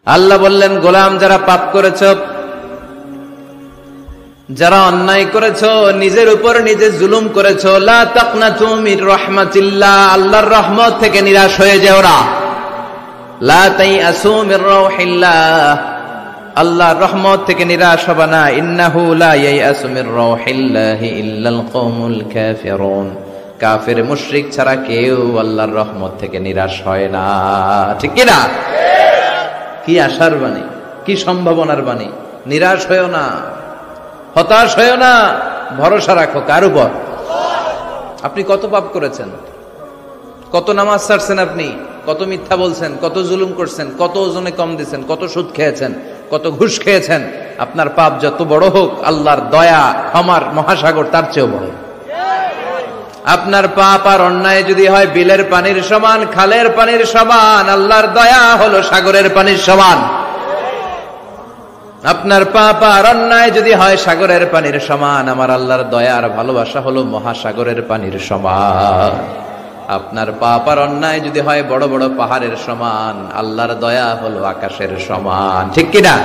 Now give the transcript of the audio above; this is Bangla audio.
আল্লাহ বললেন, গোলাম যারা পাপ করেছ, যারা অন্যায় করেছ, নিজের উপর নিজে জুলুম করেছ, লা তাকনাতু মির রাহমাতিল্লাহ, আল্লাহর রহমত থেকে নিরাশ হয়ে যেও না। লা তাইআসু মির রাউহিল্লাহ, আল্লাহর রহমত থেকে নিরাশ হবে না। ইন্নাহু লা ইয়াইআসু মির রাউহিল্লাহি ইল্লাল কওমুল কাফিরুন, কাফের মুশরিক ছাড়া কেউ আল্লাহর রহমত থেকে নিরাশ হয় না। ঠিক কি না? কি আশার বাণী, কি সম্ভাবনার বাণী। নিরাশ হয়েও না, হতাশ হয়েও না, ভরসা রাখো কার উপর? আপনি কত পাপ করেছেন, কত নামাজ ছাড়ছেন, আপনি কত মিথ্যা বলছেন, কত জুলুম করছেন, কত ওজনে কম দিয়েছেন, কত সুদ খেয়েছেন, কত ঘুষ খেয়েছেন। আপনার পাপ যত বড় হোক, আল্লাহর দয়া ক্ষমার মহাসাগর তার চেয়েও বড়। আপনার পাপ আর অন্যায় যদি হয় বিলের পানির সমান, খালের পানির সমান, আল্লাহর দয়া হলো সাগরের পানির সমান। আপনার পাপ আর অন্যায় যদি হয় সাগরের পানির সমান, আমার আল্লাহর দয়া আর ভালোবাসা হলো মহাসাগরের পানির সমান। আপনার পাপ আর অন্যায় যদি হয় বড় বড় পাহাড়ের সমান, আল্লাহর দয়া হলো আকাশের সমান। ঠিক কিনা?